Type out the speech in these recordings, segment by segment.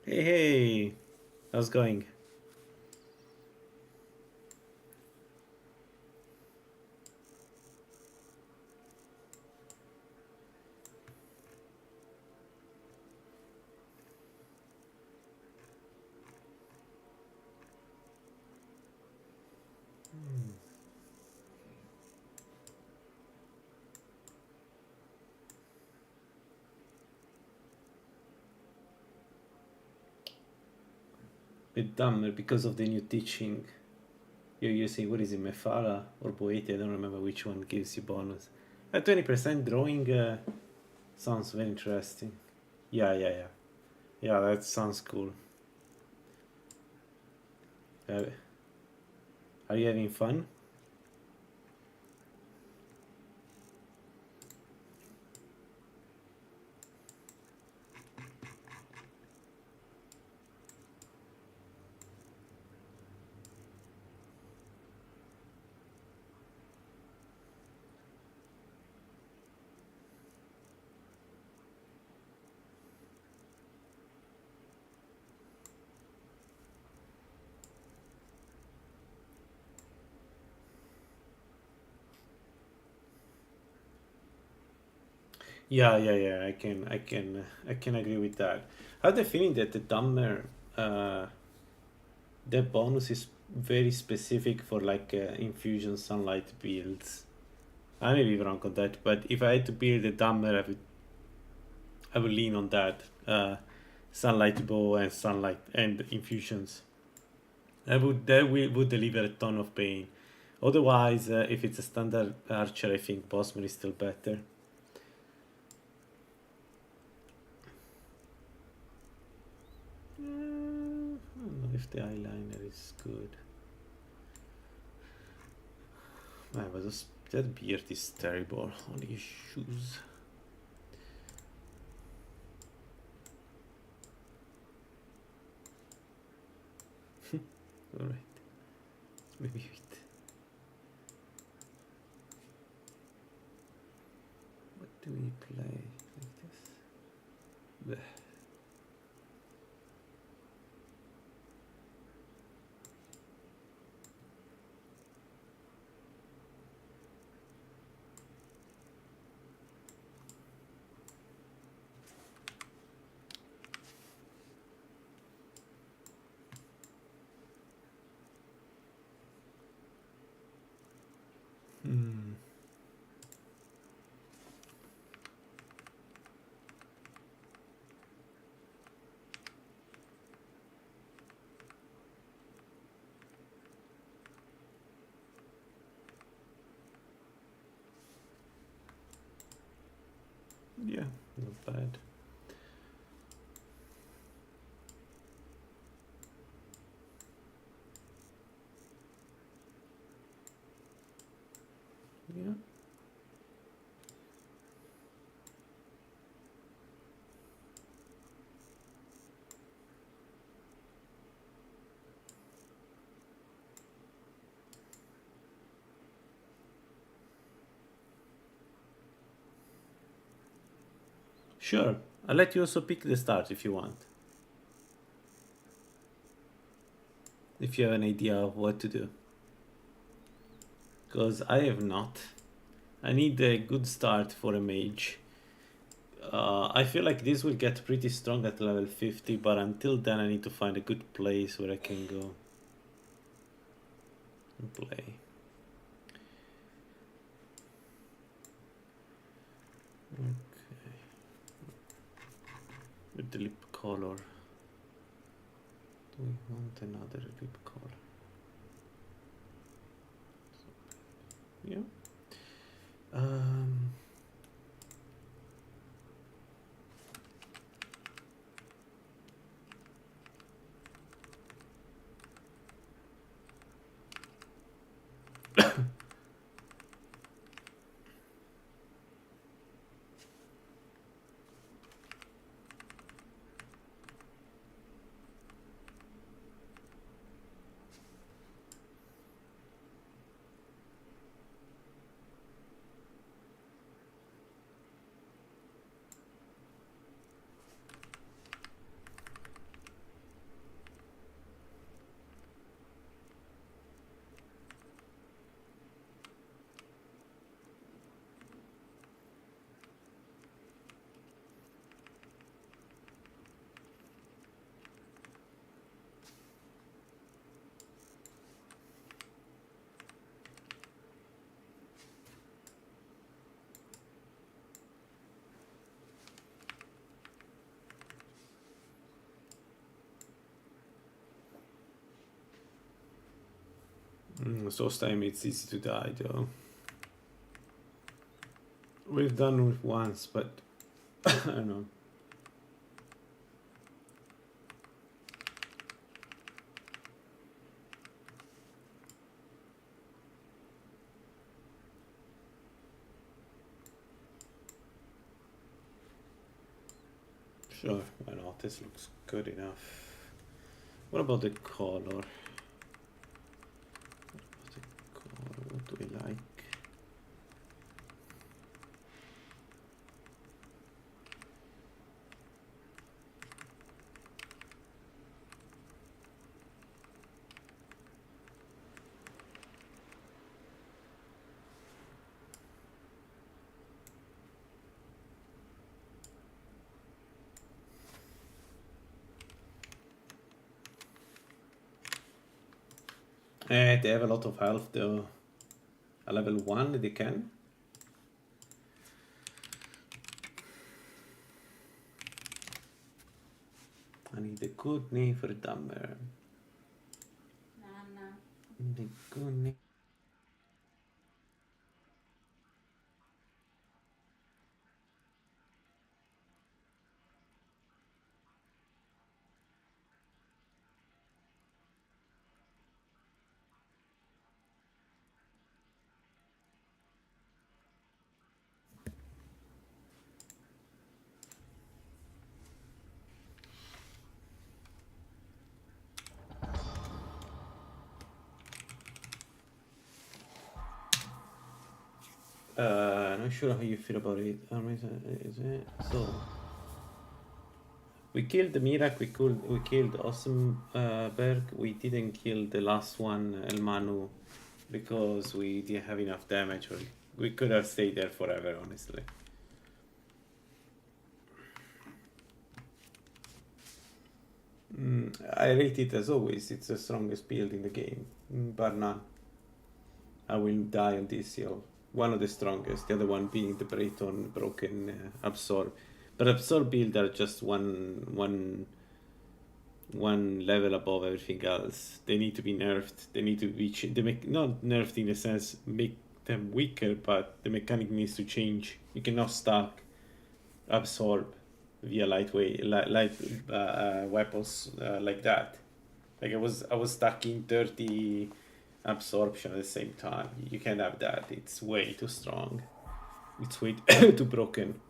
Hey, hey, how's it going? Bit dumber because of the new teaching. You're using, what is it, Mefara or Boeti? I don't remember which one gives you bonus. 20% drawing sounds very interesting. Yeah, yeah, yeah. Yeah, that sounds cool. Uh, are you having fun? Yeah, yeah, yeah. I can agree with that. I have the feeling that the dumber, uh, the bonus is very specific for like infusion sunlight builds. I may be wrong on that, but if I had to build a dumber, I would lean on that. Sunlight bow and sunlight and infusions. That would deliver a ton of pain. Otherwise, if it's a standard archer, I think Bosman is still better. I don't know if the eyeliner is good. Man, but that beard is terrible. Only his shoes. Alright, maybe wait. What do we play like this? Bleh. Hmm. Yeah, not bad. Yeah. Sure. I'll let you also pick the start if you want. If you have an idea of what to do. Because I have not. I need a good start for a mage. I feel like this will get pretty strong at level 50, but until then I need to find a good place where I can go and play. Okay. With the lip color. Do we want another lip color? Yeah. Um, So time it's easy to die though. We've done it once, but I don't know. Sure, why not? This looks good enough. What about the color? What do we like? They have a lot of health though. A level 1 they can. I need a good name for a dumber. Nana. The good name. Not sure how you feel about it. So we killed the Mirak, we killed Ossenberg. We didn't kill the last one, El Manu, because we didn't have enough damage. Or we could have stayed there forever, honestly. I rate it as always. It's the strongest build in the game, bar none. I will die on this hill. One of the strongest, the other one being the Breton broken absorb. But absorb build are just one level above everything else. They need to be nerfed. They need to be they make not nerfed in the sense make them weaker, but the mechanic needs to change. You cannot stack absorb via lightweight light weapons like that. Like I was stacking 30 absorption at the same time. You can't have that. It's way too strong. It's way too broken.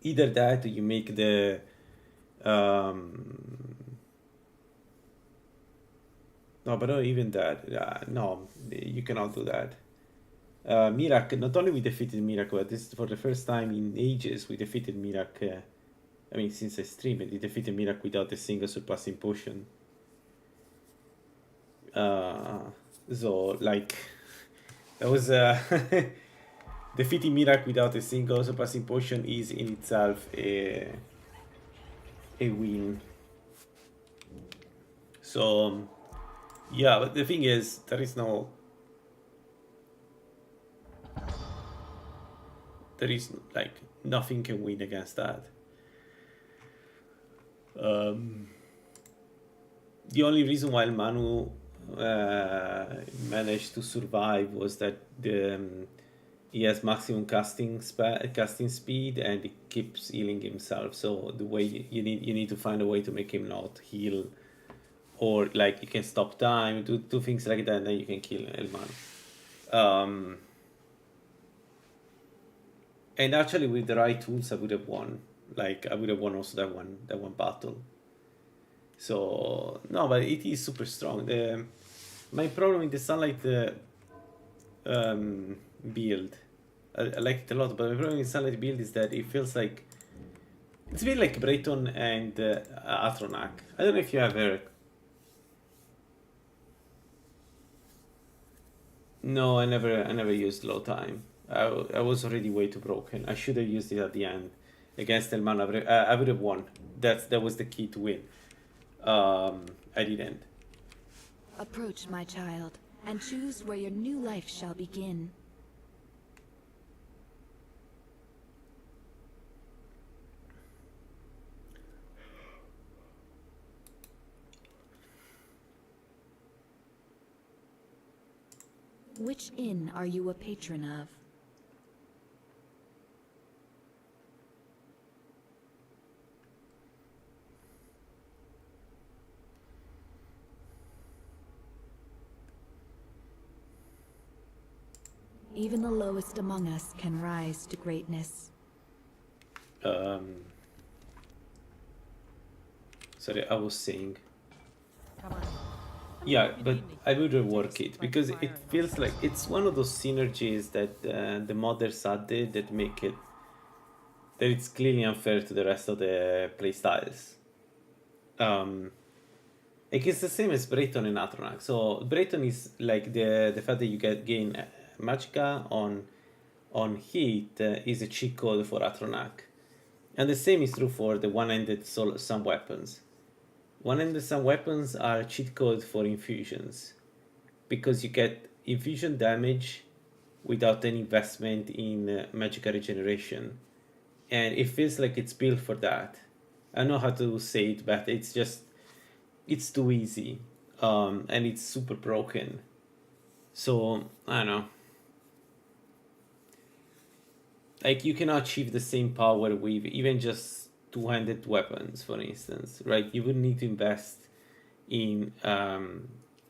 Either that or you make the no, but not even that. No, you cannot do that. Mirak, not only we defeated Mirak, but this for the first time in ages we defeated Mirak. I mean, since I streamed it, we defeated Mirak without a single surpassing potion. So like that was defeating Mirak without a single surpassing potion is in itself a win. So yeah, but the thing is there is like nothing can win against that. The only reason why Manu managed to survive was that he has maximum casting speed and he keeps healing himself. So the way you need to find a way to make him not heal, or like you can stop time, do things like that, and then you can kill El Manu. And actually, with the right tools, I would have won. Like I would have won also that one battle. So no, but it is super strong. My problem with the Sunlight build, I like it a lot, but my problem with Sunlight build is that it feels like it's a bit like Breton and Atronak. I don't know if you ever. No, I never used low time. I was already way too broken. I should have used it at the end against El Man. I would have won. That was the key to win. I didn't. Approach, my child, and choose where your new life shall begin. Which inn are you a patron of? Even the lowest among us can rise to greatness. Sorry, I was saying. Come on. Yeah, You but need me. I would Take a rework seat it by the because fire it and I'll feels like set you it's one of those synergies that the modders added that make it that it's clearly unfair to the rest of the playstyles. Like it's the same as Breton and Atronach. So Breton is like the fact that you gain Magicka on hit is a cheat code for Atronach, and the same is true for the one-handed some weapons. One-handed some weapons are cheat code for infusions because you get infusion damage without any investment in magical regeneration, and it feels like it's built for that. I don't know how to say it, but it's just it's too easy, and it's super broken. So I don't know. Like you cannot achieve the same power with even just two-handed weapons, for instance, right? You would need to invest in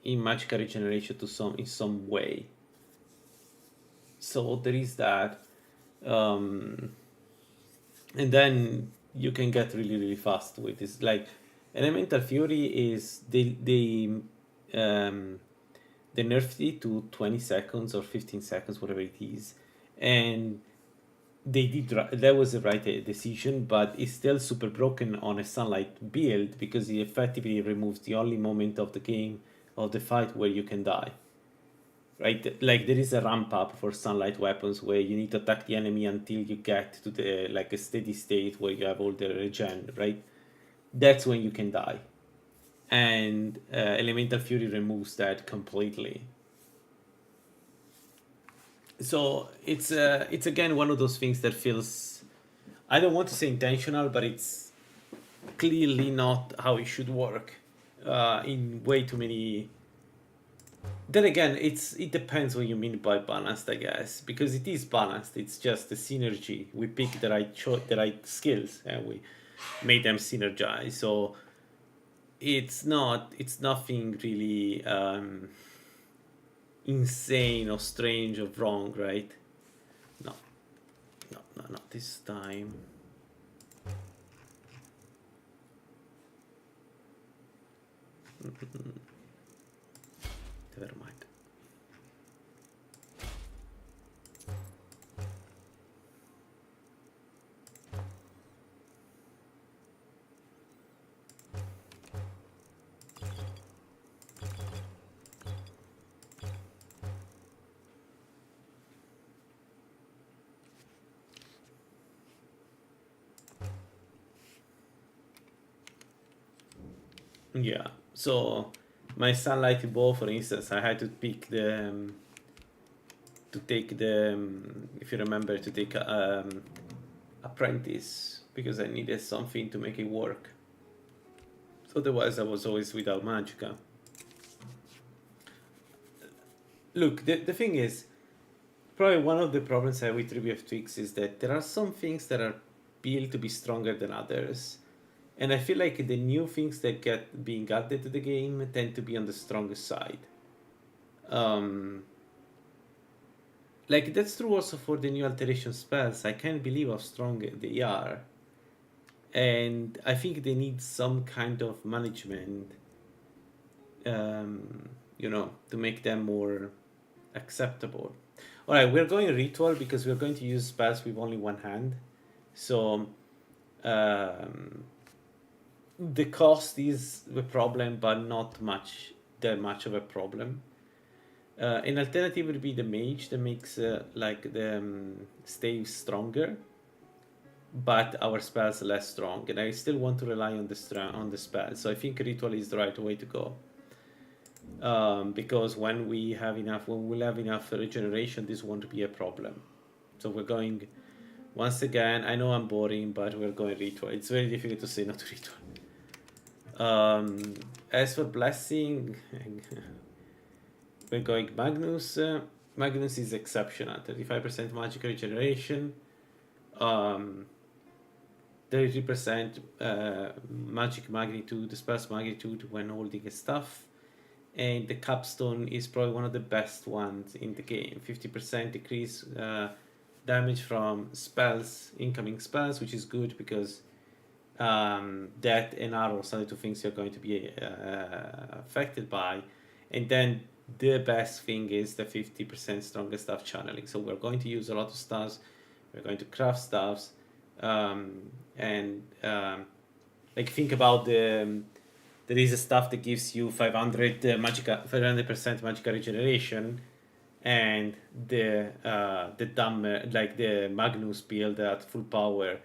magical regeneration to some in some way. So there is that, um, and then you can get really fast with this. Like Elemental Fury is um, they nerfed it to 20 seconds or 15 seconds, whatever it is, and they did that was the right decision, but it's still super broken on a Sunlight build because it effectively removes the only moment of the game of the fight where you can die, right? Like there is a ramp up for Sunlight weapons where you need to attack the enemy until you get to the like a steady state where you have all the regen, right? That's when you can die, and Elemental Fury removes that completely. So it's again one of those things that feels, I don't want to say intentional, but it's clearly not how it should work in way too many. Then again, it depends what you mean by balanced, I guess, because it is balanced. It's just the synergy. We pick the the right skills and we made them synergize. So it's nothing really insane or strange or wrong, right? No, no, not this time. Never mind. Yeah. So my Sunlight Bow, for instance, I had to pick the to take the if you remember to take Apprentice because I needed something to make it work. So otherwise, I was always without Magicka. Look, the thing is, probably one of the problems I have with Ruby of Twix is that there are some things that are built to be stronger than others. And I feel like the new things that get being added to the game tend to be on the strongest side. Um, like that's true also for the new alteration spells. I can't believe how strong they are, and I think they need some kind of management, to make them more acceptable. All right, we're going ritual because we're going to use spells with only one hand, so um, the cost is the problem, but not much that much of a problem. An alternative would be the mage that makes like the stave stronger, but our spells less strong, and I still want to rely on the spell. So I think ritual is the right way to go. Because when we'll have enough regeneration, this won't be a problem. So we're going once again. I know I'm boring, but we're going ritual. It's very difficult to say no to ritual. As for blessing, we're going Magnus. Magnus is exceptional. 35% magic regeneration, 33% magic magnitude, spells magnitude when holding stuff. And the capstone is probably one of the best ones in the game. 50% decrease damage from spells, incoming spells, which is good because death and arrows are the two things you're going to be affected by. And then the best thing is the 50% stronger stuff channeling. So we're going to use a lot of stuffs. We're going to craft stuffs, and like think about there is a stuff that gives you 500% magical regeneration, and the dumb like the Magnus build at full power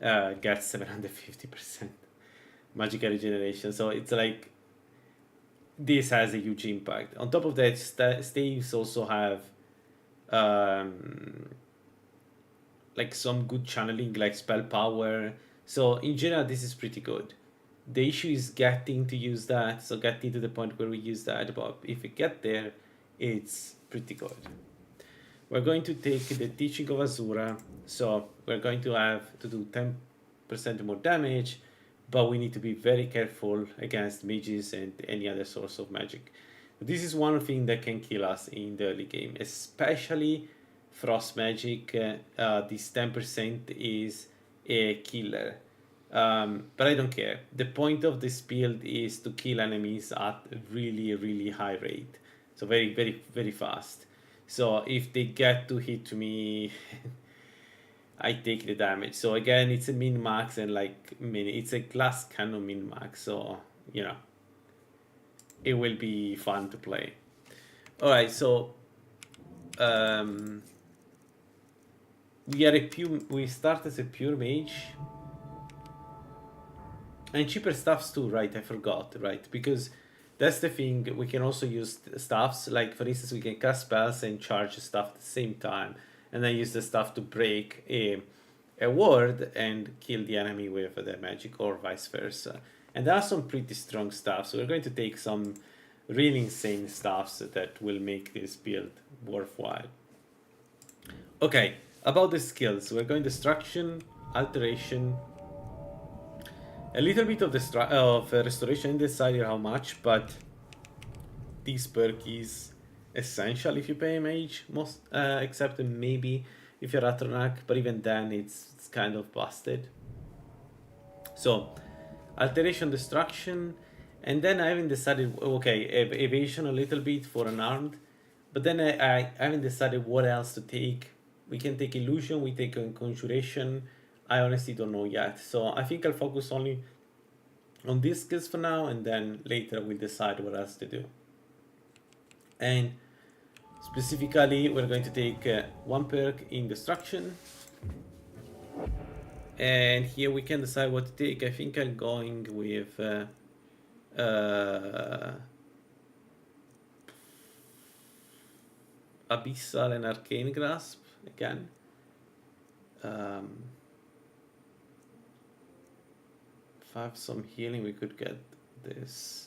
gets 750% magical regeneration. So it's like this has a huge impact. On top of that, staves also have like some good channeling, like spell power. So in general, this is pretty good. The issue is getting to use that, so getting to the point where we use that. But if we get there, it's pretty good. We're going to take the Teaching of Azura, so we're going to have to do 10% more damage, but we need to be very careful against mages and any other source of magic. This is one thing that can kill us in the early game, especially frost magic. This 10% is a killer. But I don't care. The point of this build is to kill enemies at really, really high rate. So very, very, very fast. So if they get to hit me, I take the damage. So again, it's a min max and like it's a glass cannon min max. So you know, it will be fun to play. All right, so we start as a pure mage. And cheaper stuffs too, right? I forgot, right? Because that's the thing. We can also use stuffs. Like, for instance, we can cast spells and charge stuff at the same time. And then use the stuff to break a ward and kill the enemy with the magic, or vice versa. And there are some pretty strong stuff. So we're going to take some really insane stuffs that will make this build worthwhile. Okay, about the skills. We're going Destruction, Alteration, a little bit of restoration, decided how much, but this perk is essential if you pay a mage, except maybe if you're Atronak, but even then it's kind of busted. So, Alteration, Destruction, and then I haven't decided, okay, evasion a little bit for unarmed, but then I haven't decided what else to take. We can take Illusion, we take Conjuration. I honestly don't know yet. So I think I'll focus only on these skills for now, and then later we'll decide what else to do. And specifically, we're going to take one perk in Destruction. And here we can decide what to take. I think I'm going with Abyssal and Arcane Grasp again. If I have some healing, we could get this.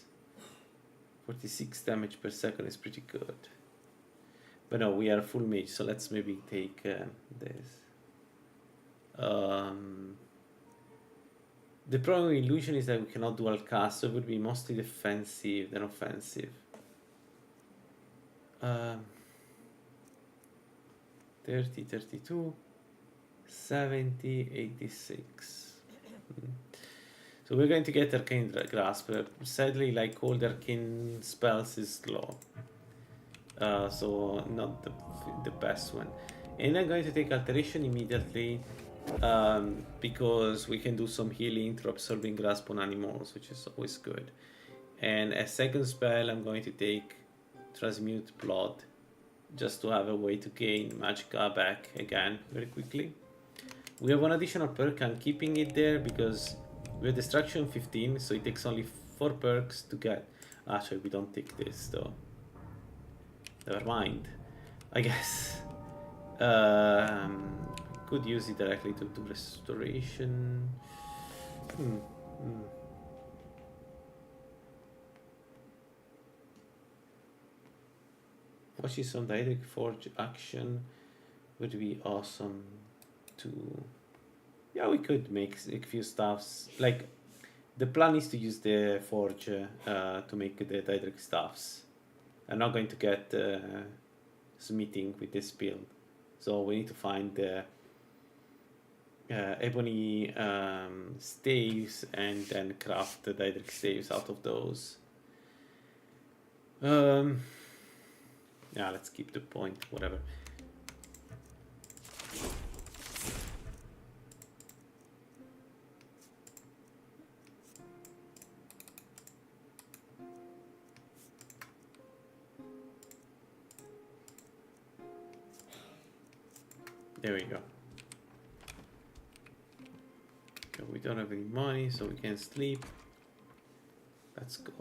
46 damage per second is pretty good. But no, we are full mage, so let's maybe take this. The problem with Illusion is that we cannot dual cast, so it would be mostly defensive than offensive. 30, 32, 70, 86. So we're going to get Arcane Grasp. Sadly, like all the arcane spells is slow. So not the best one. And I'm going to take Alteration immediately, because we can do some healing through absorbing grasp on animals, which is always good. And a second spell, I'm going to take Transmute Blood, just to have a way to gain Magicka back again very quickly. We have one additional perk. I'm keeping it there because we have Destruction 15, so it takes only 4 perks to get. Actually, we don't take this though. Never mind. I guess. Could use it directly to do restoration. watching some direct forge action would be awesome to. Yeah, we could make a few stuffs. Like, the plan is to use the forge to make the direct stuffs. I'm not going to get smithing with this build, so we need to find the ebony staves and then craft the direct staves out of those. Yeah, let's keep the point, whatever. There we go. Okay, we don't have any money, so we can sleep. Let's go.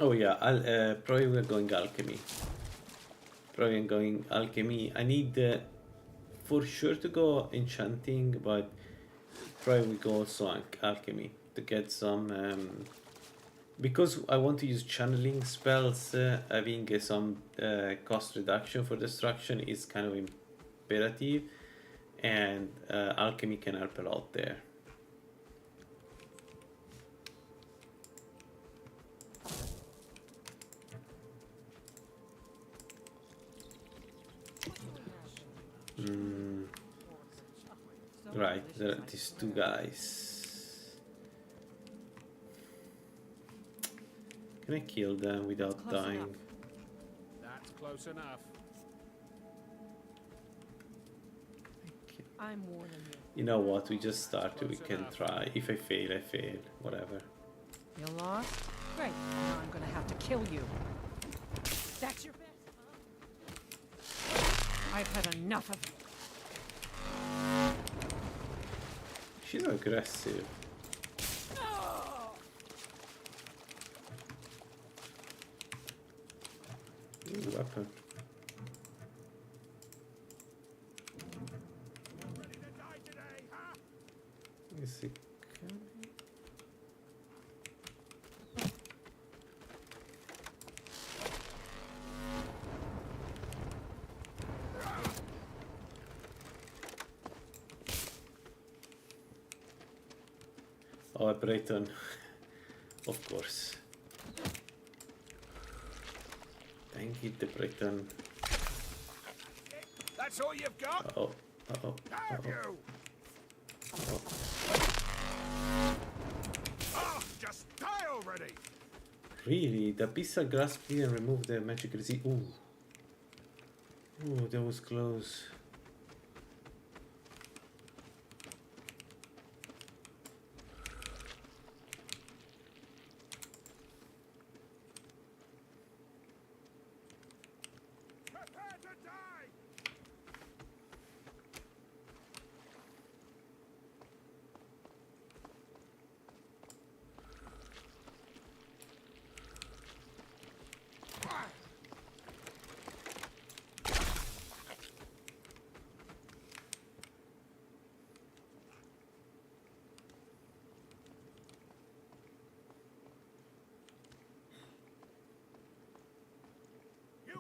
Oh yeah, I'll probably we're going alchemy. Probably I'm going alchemy. I need for sure to go enchanting, but probably we go also alchemy to get some because I want to use channeling spells. Having some cost reduction for destruction is kind of imperative, and alchemy can help a lot there. Right, there are these two guys. Can I kill them without dying? Enough. That's close enough. I'm warning you. You know what? We just started. We can try. If I fail, I fail. Whatever. You lost? Great. Now I'm gonna have to kill you. That's your bet, huh? I've had enough of it. She's aggressive. Ooh, weapon. Ready to die today, huh? Is it coming? Oh, a Breton. Of course. Thank you, the Breton. That's all you've got? Uh-oh. Uh-oh. Have Uh-oh. you? Oh. Oh, just die already! Really? The Abyssal Grasp didn't remove the magic resist. Ooh. Ooh, that was close. Prepare to die!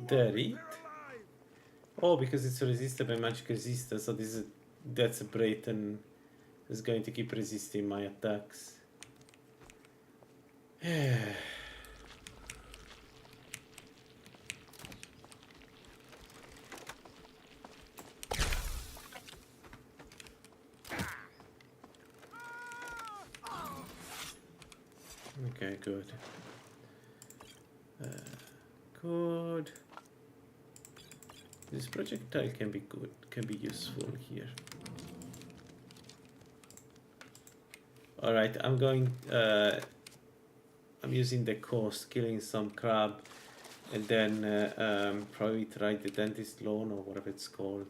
There it? Oh, because it's resisted by magic resistance, so this is that's a Breton is going to keep resisting my attacks. Okay, good. Good. This projectile can be good, can be useful here. All right, I'm going. I'm using the coast, killing some crab, and then probably try the dentist loan or whatever it's called.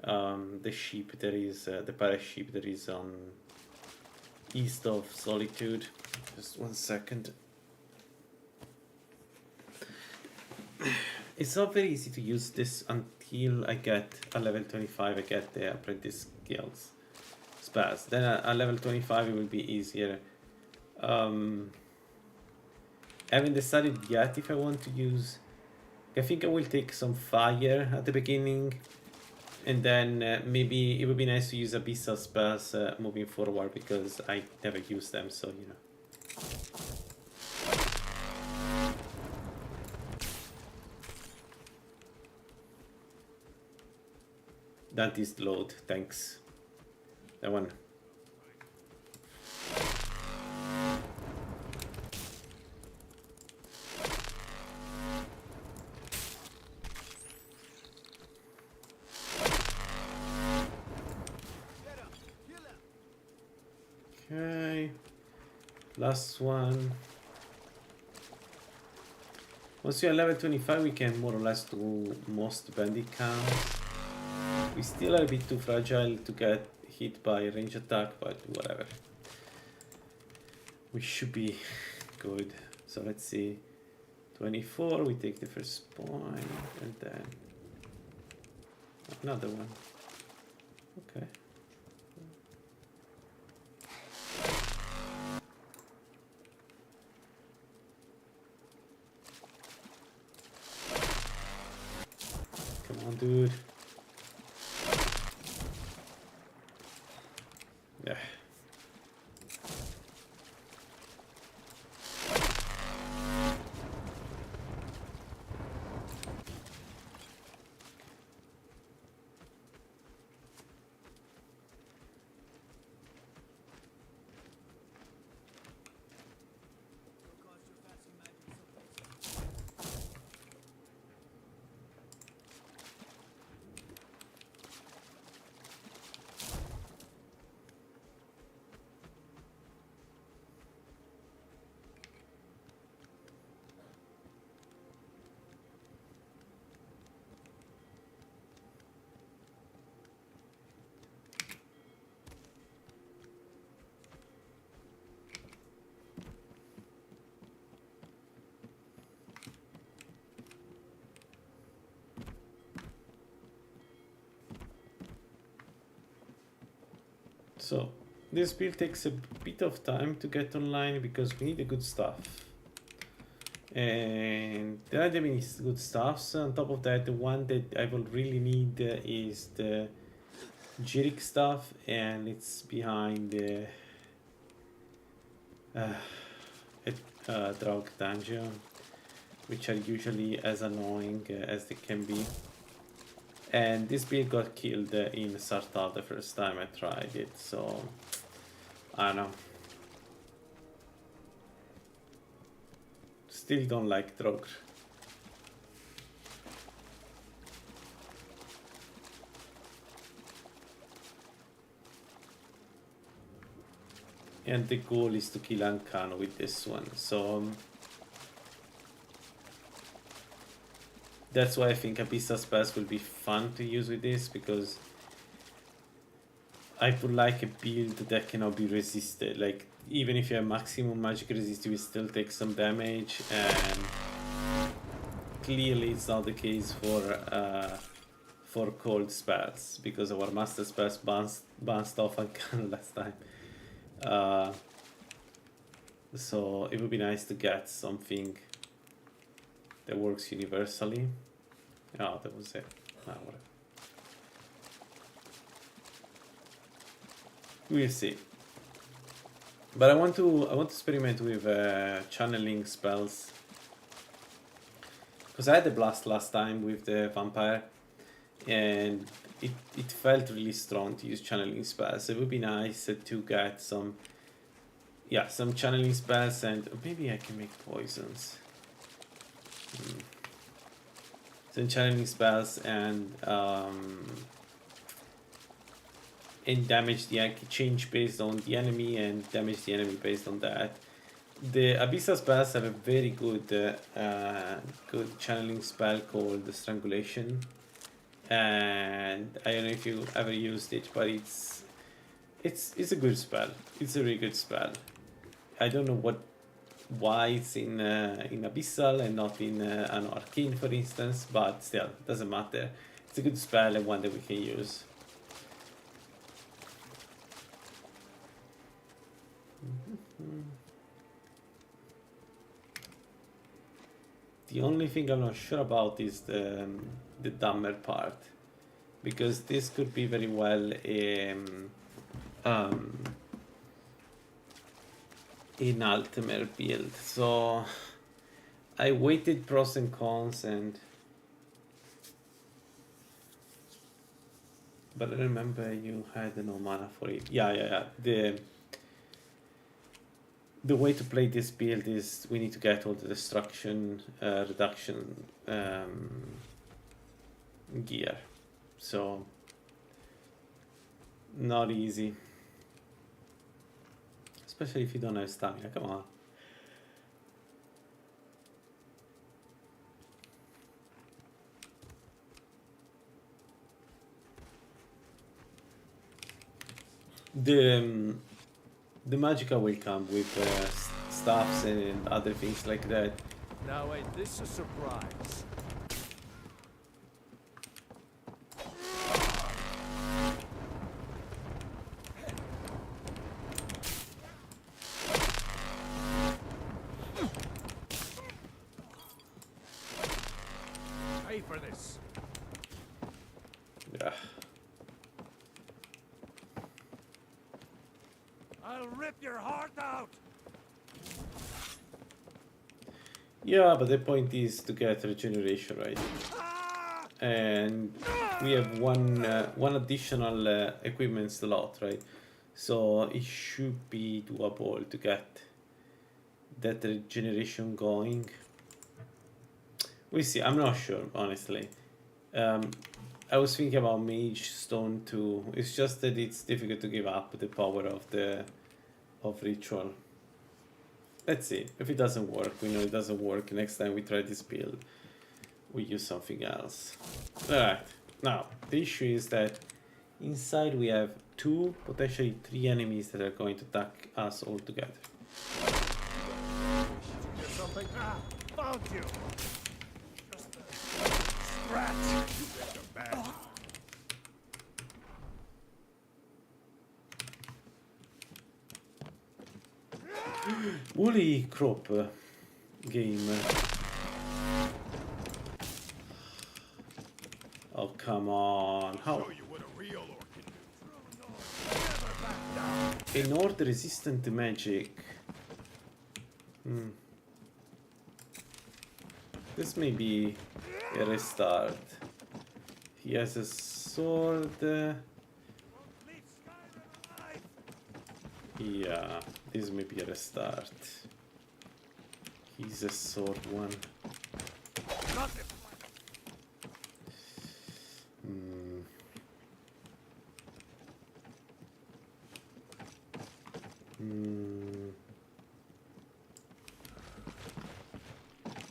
The sheep there is, the parish sheep there is on east of Solitude. Just 1 second. It's not very easy to use this until I get a level 25. I get the apprentice skills spells. Then at level 25 it will be easier. Haven't decided yet if I want to use. I think I will take some fire at the beginning, and then maybe it would be nice to use abyssal spells moving forward because I never use them. So you know. That is load, thanks. That one. Okay. Last one. Once we are level 25, we can more or less do most bandit counts. We still are a bit too fragile to get hit by a range attack, but whatever. We should be good. So let's see. 24, we take the first point, and then another one. Okay. Come on, dude. Yeah. So this build takes a bit of time to get online because we need the good stuff. And there are many good stuffs. On top of that, the one that I will really need is the Jirik stuff, and it's behind the Draug dungeon, which are usually as annoying as they can be. And this build got killed in Sartal the first time I tried it, so I don't know. Still don't like Draugr. And the goal is to kill Ankano with this one, so that's why I think Abyssal spells will be fun to use with this, because I would like a build that cannot be resisted. Like, even if you have maximum magic resist, you will still take some damage, and clearly it's not the case for cold spells, because our master spells bounced off Ankano last time. So it would be nice to get something that works universally. Oh, that was it. Ah, whatever. We'll see. But I want to experiment with channeling spells, because I had a blast last time with the vampire, and it felt really strong to use channeling spells. It would be nice to get some yeah, some channeling spells, and maybe I can make poisons. Some channeling spells and damage the change based on the enemy and damage the enemy based on that. The abyssal spells have a very good channeling spell called Strangulation, and I don't know if you ever used it, but it's a good spell. It's a really good spell. I don't know why it's in abyssal and not in an arcane, for instance, but still doesn't matter. It's a good spell and one that we can use. The only thing I'm not sure about is the dumber part, because this could be very well um, an Altimer build. So I weighted pros and cons, but I remember you had no mana for it. Yeah. The way to play this build is we need to get all the destruction reduction gear. So not easy. Especially if you don't have stamina, come on. The Magica will come with staffs and other things like that. Now ain't this a surprise? Pay for this. Yeah. I'll rip your heart out. Yeah, but the point is to get regeneration, right? And we have one additional equipment slot, right? So it should be doable to get that regeneration going. We see. I'm not sure, honestly. I was thinking about Mage Stone too. It's just that it's difficult to give up the power of Ritual. Let's see. If it doesn't work, we know it doesn't work. Next time we try this build, we use something else. Alright. Now, the issue is that inside we have 2, potentially 3 enemies that are going to attack us all together. Get something? Found you. Just a scratch. You get a bad. Woolly Crop game. Oh, come on. How? Show you what a real orc can do. Never back down. A Nord resistant magic. This may be a restart. He has a sword. Yeah, this may be a restart. He's a sword one.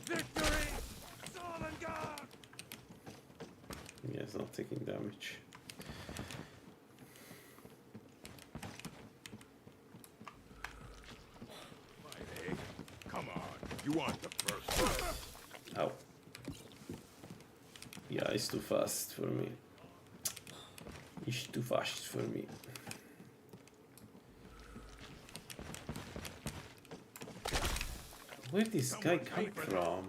Victory! Solomon's! Yeah, it's not taking damage. Come on, you want the first. Ow. Yeah, it's too fast for me. It's too fast for me. Where did this guy come from?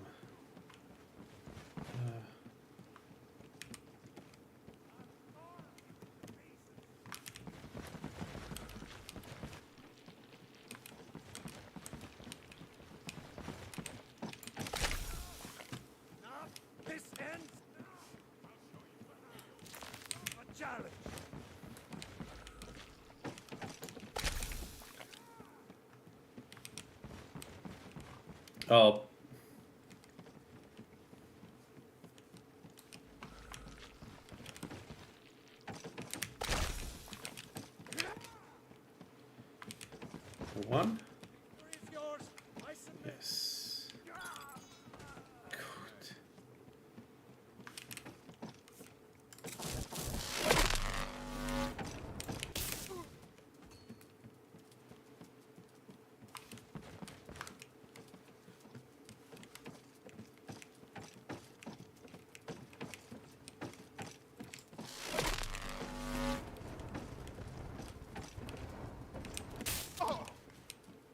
This ends a challenge. Oh, one. Is yours. I submit. Yes. Good. Oh,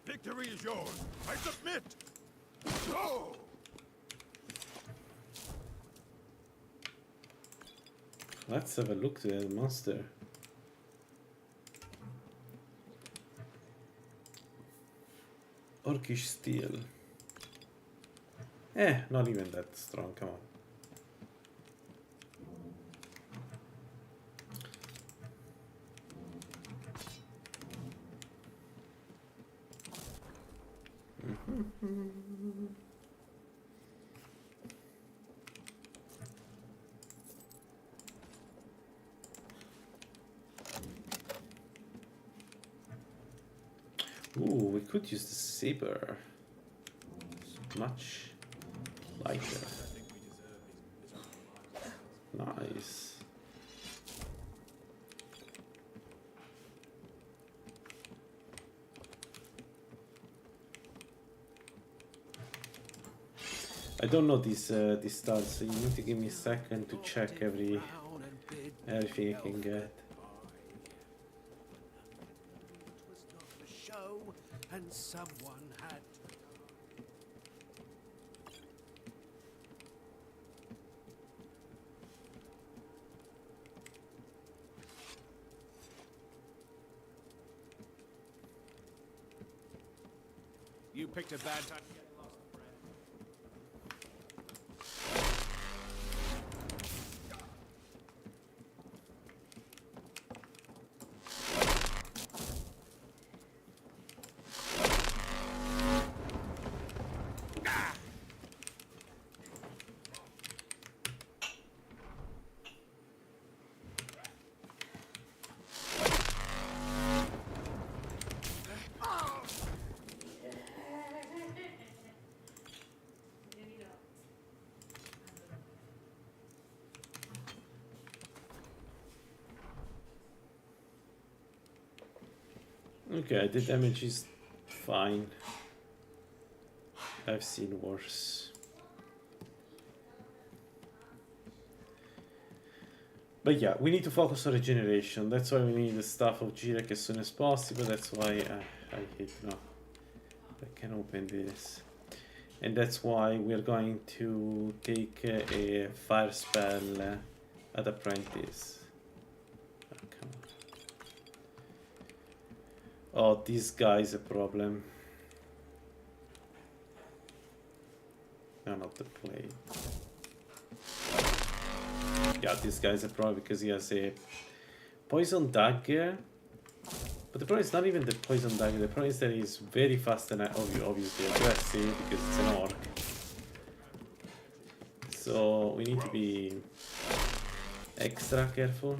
victory is yours. I submit. Oh. Let's have a look to the monster. Orcish steel. Not even that strong, come on. Ooh, we could use the saber. It's much lighter. Nice. I don't know these stats, so you need to give me a second to check everything I can get. It was not the show, and someone had to. You picked a bad time to get lost, friend. Okay, the damage is fine. I've seen worse. But yeah, we need to focus on regeneration. That's why we need the Staff of Jirek as soon as possible. That's why I hit no. I can open this. And that's why we're going to take a fire spell at Apprentice. Oh, come on. Oh, this guy is a problem. No, not the plate. Yeah, this guy's a problem because he has a poison dagger. But the problem is not even the poison dagger. The problem is that he's very fast and obviously aggressive because it's an orc. So we need to be extra careful.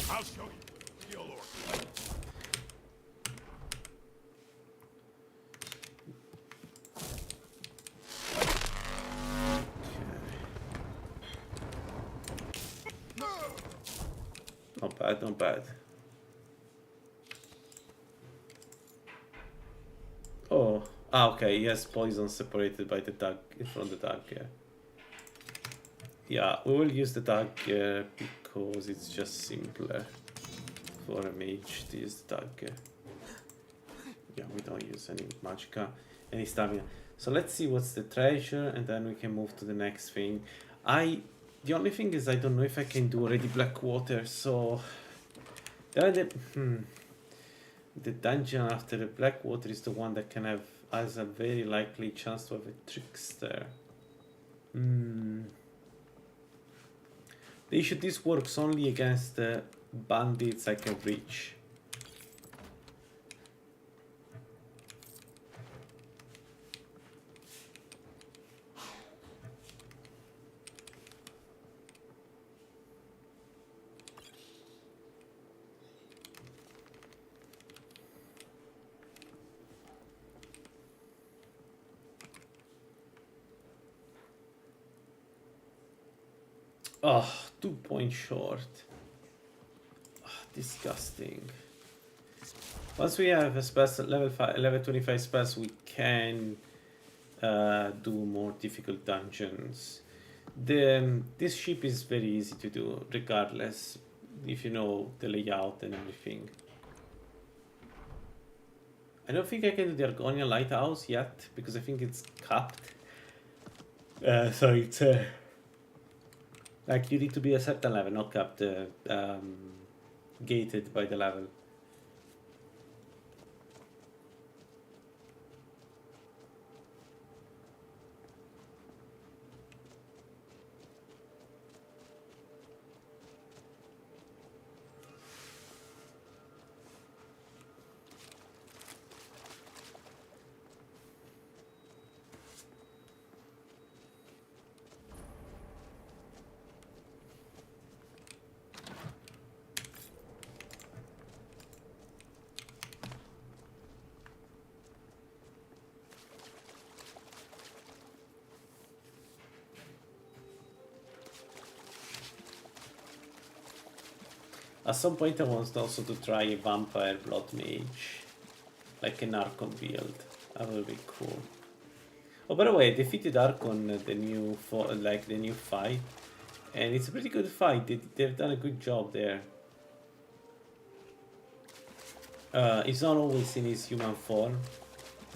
I'll show you. Kill orc. Not bad, not bad. Oh, okay, he has poison separated by the dagger from the dagger. Yeah, we will use the dagger because it's just simpler for a mage to use the dagger. Yeah, we don't use any magicka, any stamina. So let's see what's the treasure and then we can move to the next thing. The only thing is I don't know if I can do already Blackwater, so the dungeon after the Blackwater is the one that has a very likely chance to have a trickster. The issue, this works only against the bandits I can reach. Oh, 2 points short. Disgusting. Once we have a special level 25 spells, we can do more difficult dungeons. This ship is very easy to do, regardless, if you know the layout and everything. I don't think I can do the Argonia Lighthouse yet, because I think it's capped. So it's like you need to be a certain level, not capped, gated by the level. At some point I want also to try a vampire blood mage, like an Archon build. That would be cool. Oh, by the way, I defeated Archon the new the new fight, and it's a pretty good fight. They've done a good job there. He's not always in his human form,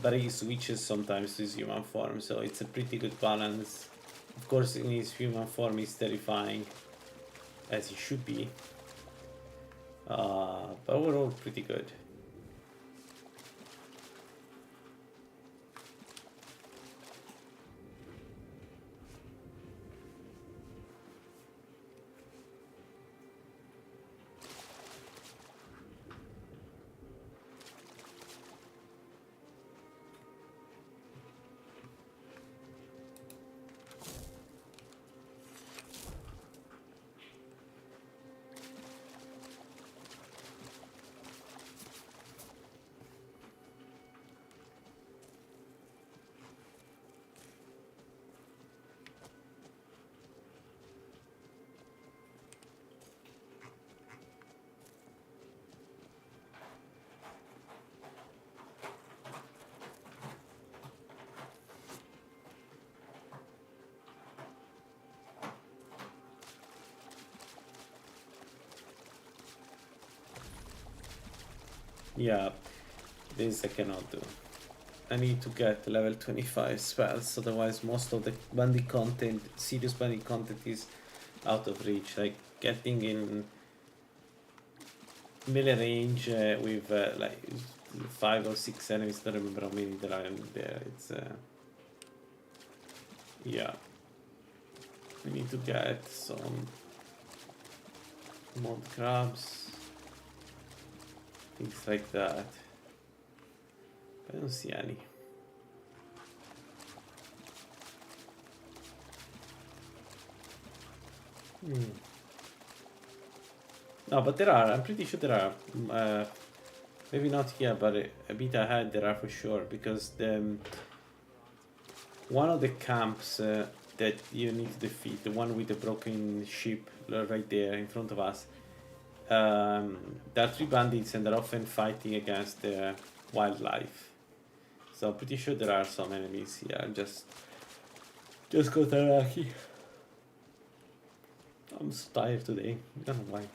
but he switches sometimes to his human form, so it's a pretty good balance. Of course, in his human form he's terrifying, as he should be. But overall pretty good. Yeah, this I cannot do. I need to get level 25 spells, otherwise most of the bandit content, serious bandit content is out of reach. Like getting in melee range with like 5 or 6 enemies, I don't remember how many there are in there. It's yeah. We need to get some mod crabs, things like that. I don't see any. No, but there are. I'm pretty sure there are. Maybe not here, but a bit ahead there are for sure. Because one of the camps that you need to defeat, the one with the broken ship right there in front of us, there are 3 bandits and they're often fighting against the wildlife. So I'm pretty sure there are some enemies here. Just got lucky. I'm so tired today. I don't know why.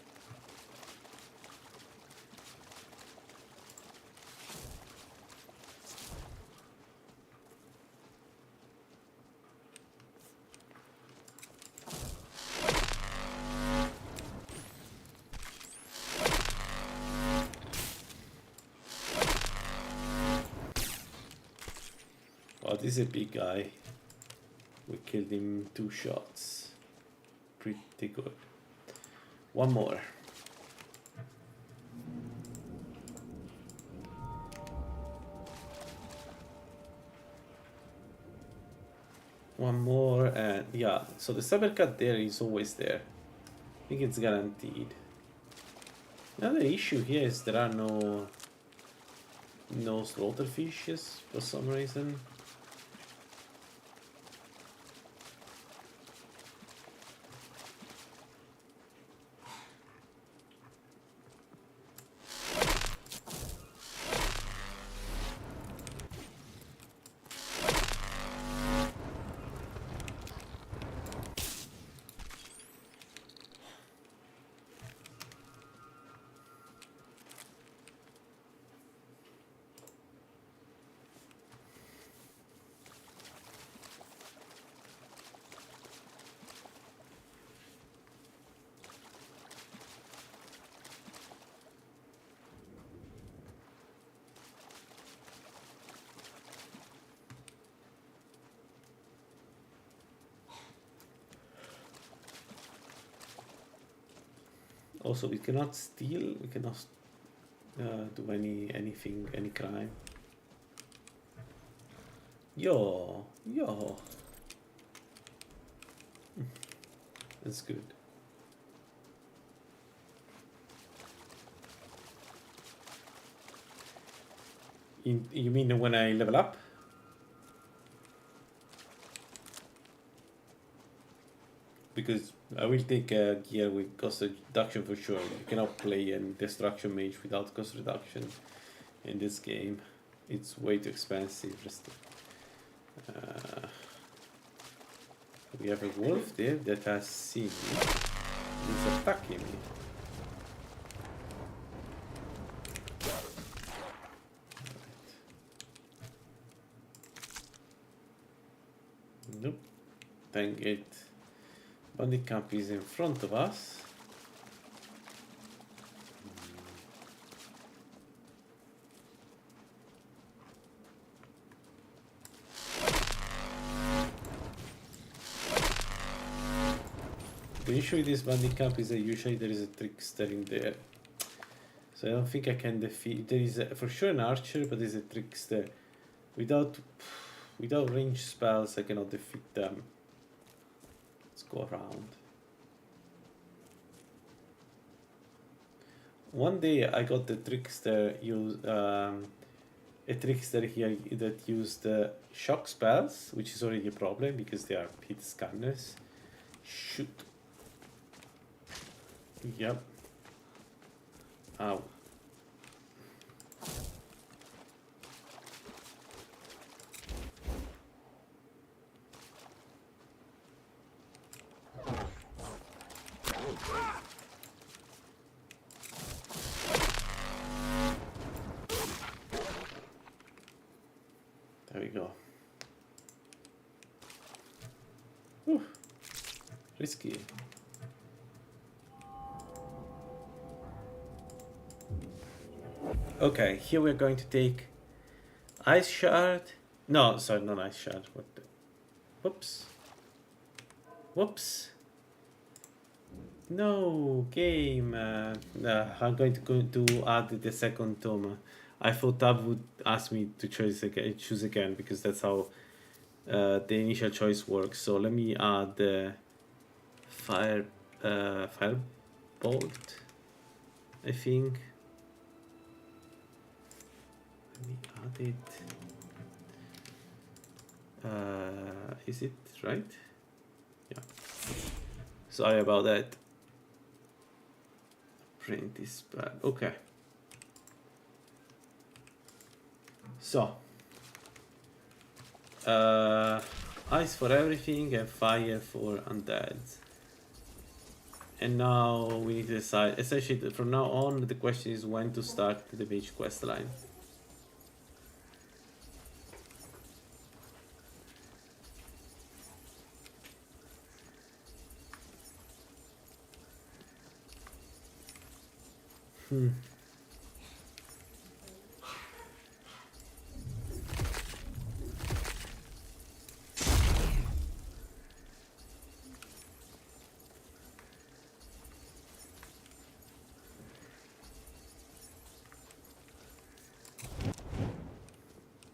Oh, this is a big guy. We killed him 2 shots. Pretty good. One more. One more, and yeah, so the cyber cut there is always there. I think it's guaranteed. Another issue here is there are no slaughter fishes for some reason. Also, we cannot steal. We cannot do any crime. Yo. That's good. You mean when I level up? Because I will take a gear with cost reduction for sure. You cannot play a destruction mage without cost reduction in this game. It's way too expensive. We have a wolf there that has seen me. He's attacking me. Nope. Dang it. Bandit camp is in front of us. The issue with this bandit camp is that usually there is a trickster in there. So I don't think I can defeat. There is for sure an archer, but there's a trickster. Without ranged spells, I cannot defeat them. Let's go around. One day I got the trickster a trickster here that used shock spells, which is already a problem because they are pit scanners. Shoot. Yep. Ow. There we go. Whew. Risky. Okay, here we're going to take ice shard. No, sorry, not ice shard. What the? Whoops. Whoops. No, game. I'm going to add the second tome. I thought Tab would ask me to choose again because that's how the initial choice works. So let me add the fire bolt. I think. Let me add it. Is it right? Yeah. Sorry about that. Print is bad. Okay. So, ice for everything and fire for undead. And now we need to decide. Essentially, from now on, the question is when to start the mage quest line.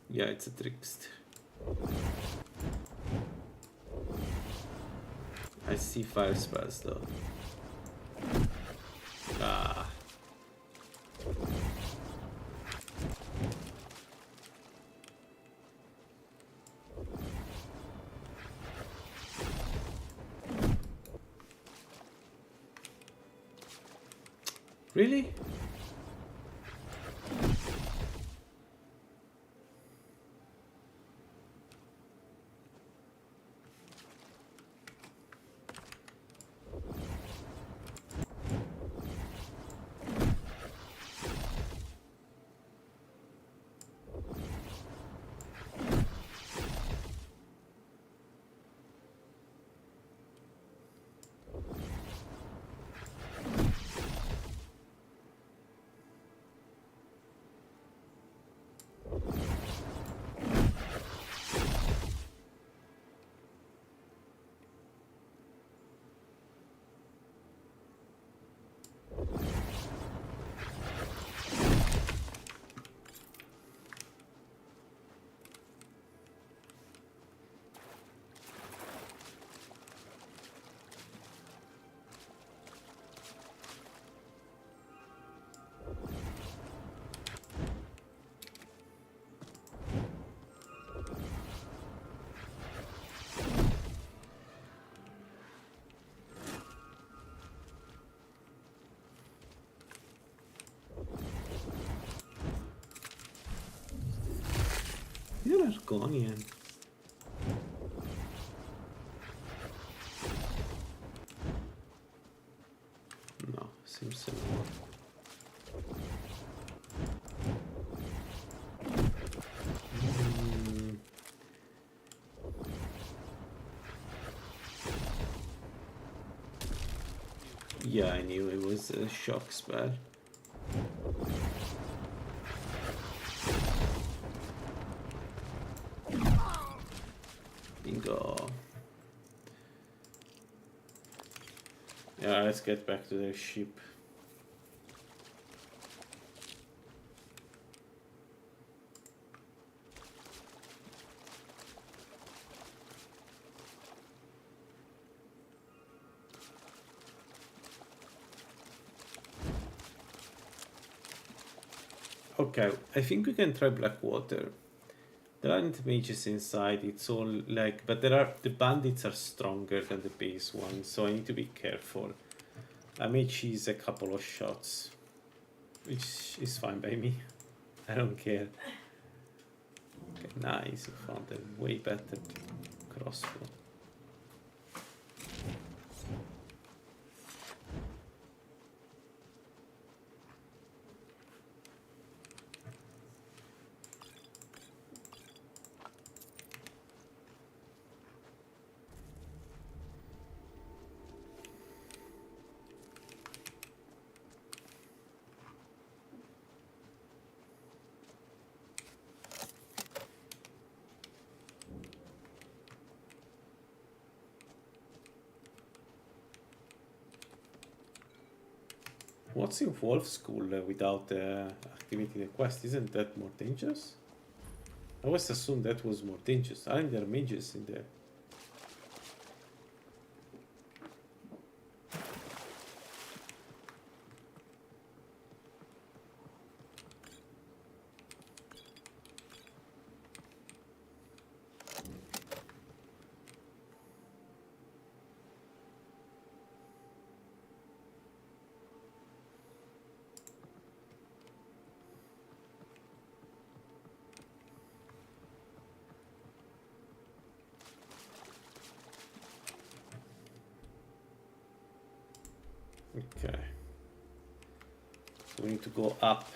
Yeah, it's a trickster. I see fire spells though. Ah. Really? Argonian? No, seems similar. Mm. Yeah, I knew it was a shock spell. Bingo. Yeah, let's get back to the ship. Okay, I think we can try Blackwater. There aren't mages inside, it's all like, but the bandits are stronger than the base ones, so I need to be careful. I may cheese a couple of shots, which is fine by me. I don't care. Okay, nice, I found a way better crossbow. What's in Wolf School without activating the quest? Isn't that more dangerous? I always assumed that was more dangerous. Aren't there mages in there? Okay. So we need to go up.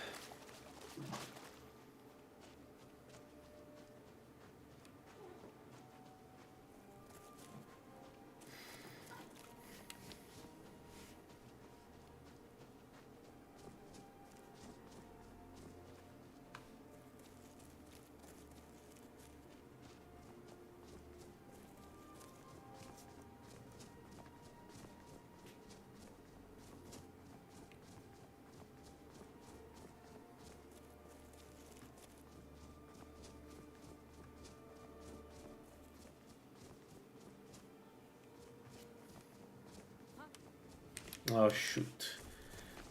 Oh shoot.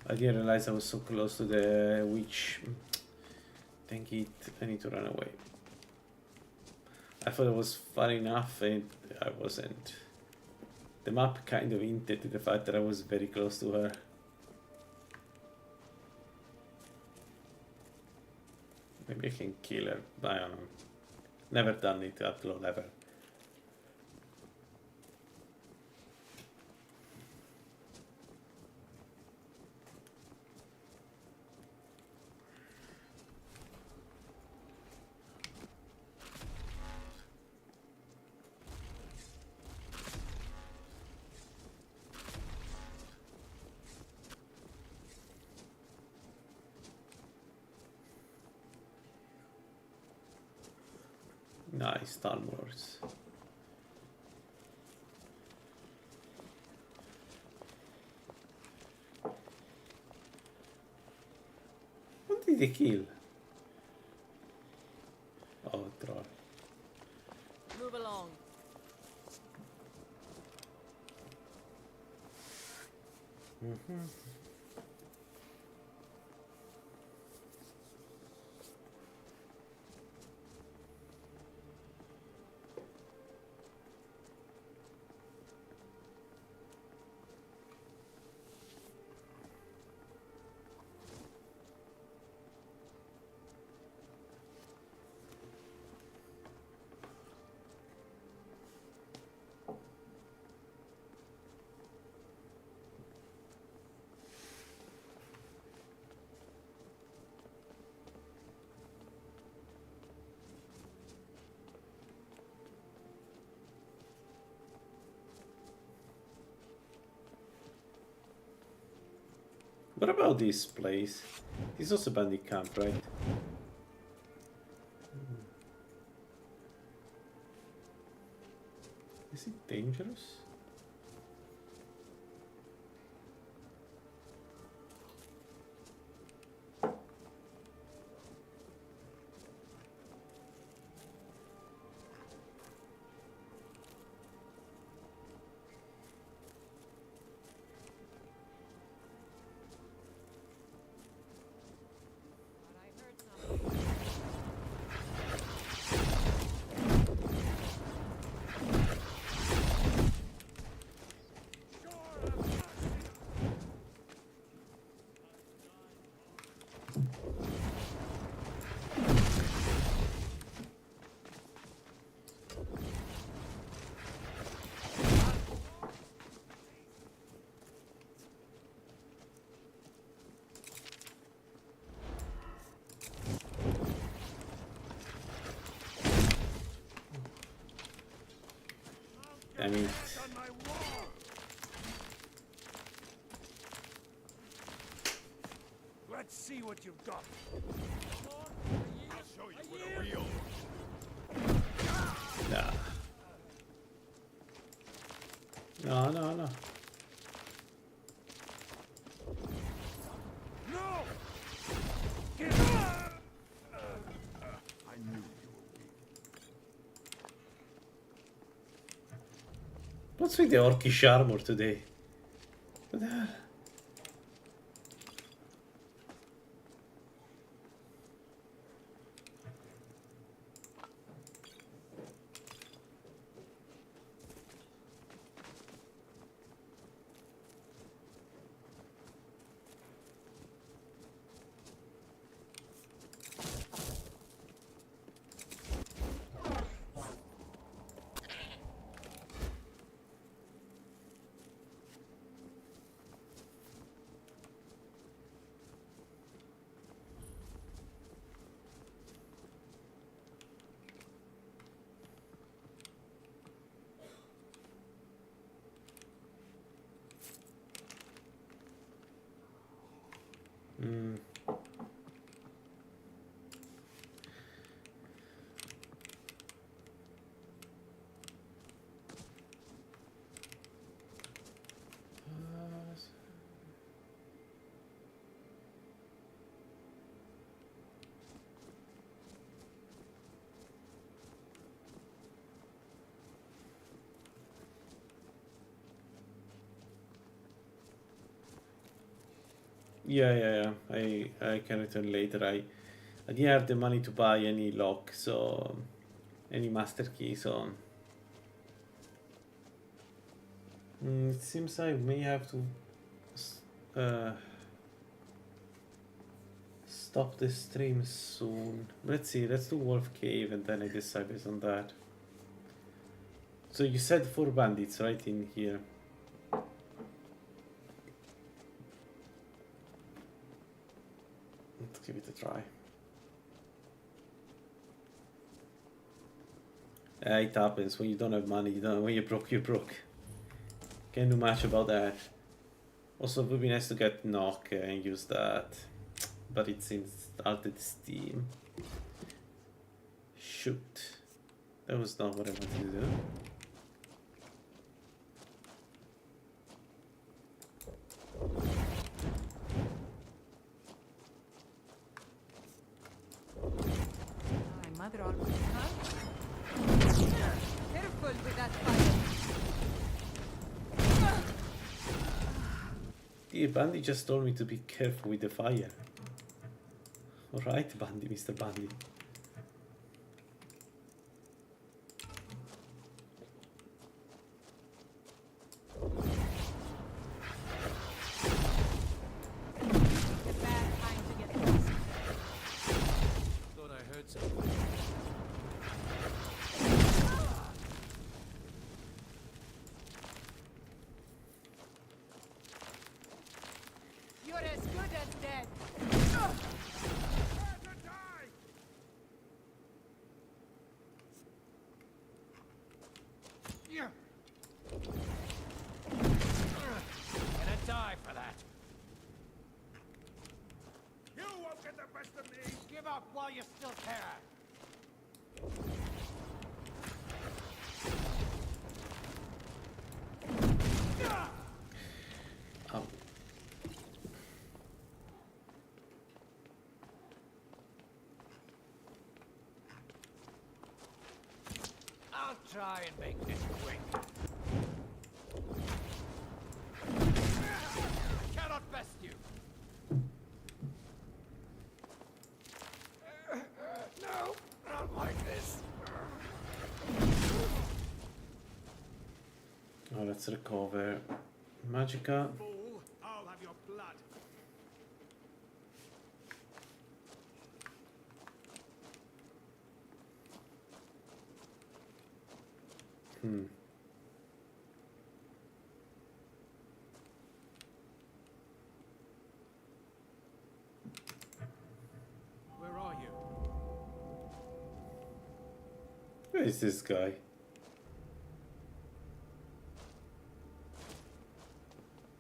I didn't realize I was so close to the witch. Dang it, I need to run away. I thought it was far enough and I wasn't. The map kind of hinted the fact that I was very close to her. Maybe I can kill her. I don't know. Never done it at low level. Nice, Talmors. What did they kill? Oh, troll. Move along. What about this place? This is also bandit camp, right? Is it dangerous? But I heard something. Damn it. On my wall. Let's see what you've got. I'll show you what a real. Nah. No, no, no. No! Get I knew you were weak. What's with the orcish armor today? What the hell? Yeah. I can return later. I didn't have the money to buy any lock, so any master key, so it seems I may have to stop the stream soon. Let's see, let's do Wolf Cave and then I decide based on that. So you said 4 bandits right in here. Let's give it a try. It happens when you don't have money. You don't. When you're broke, you're broke. Can't do much about that. Also, it would be nice to get knock and use that, but it's installed Steam. Shoot, that was not what I wanted to do. My mother always careful with that fire. The bandit just told me to be careful with the fire. Alright, bandit, Mr. Bandit. A bad time to get lost. Thought I heard something. You're as good as dead. Prepare to die! up while you still can. Ow. I'll try and make this quick. I cannot best you. No, not like this. Oh, let's recover Magica. Fool, I'll have your blood. Where are you? Where is this guy?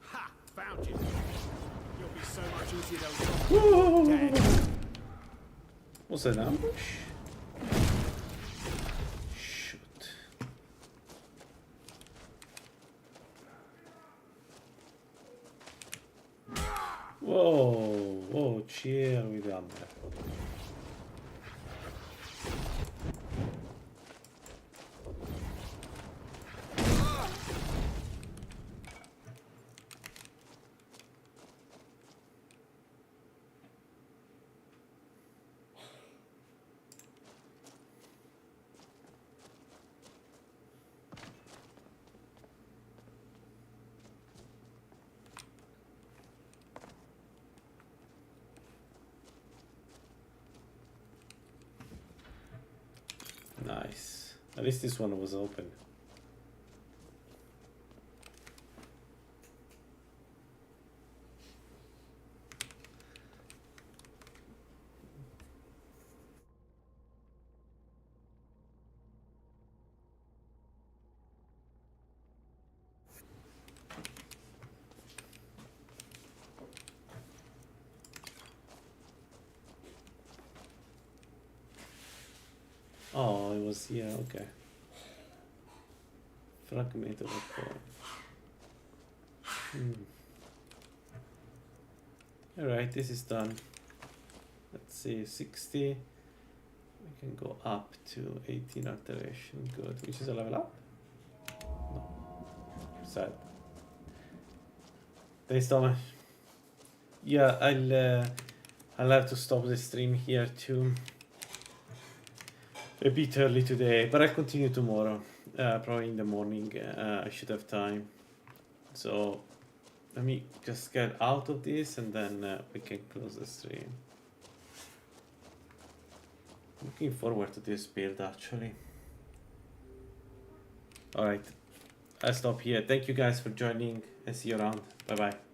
Ha! Found you. You'll be so much easier to Whoa! dead. Was that an ambush? Shoot. Whoa, whoa, chill with that. Nice. At least this one was open. Oh, it was, yeah, okay. Fragment of a core. Alright, this is done. Let's see, 60. We can go up to 18 alteration. Good. Which is a level up? No. Sad. Thanks, Thomas. Yeah, I'll have to stop the stream here too. A bit early today, but I'll continue tomorrow. Probably in the morning. I should have time. So let me just get out of this and then we can close the stream. Looking forward to this build actually. Alright, I'll stop here. Thank you guys for joining and see you around. Bye bye.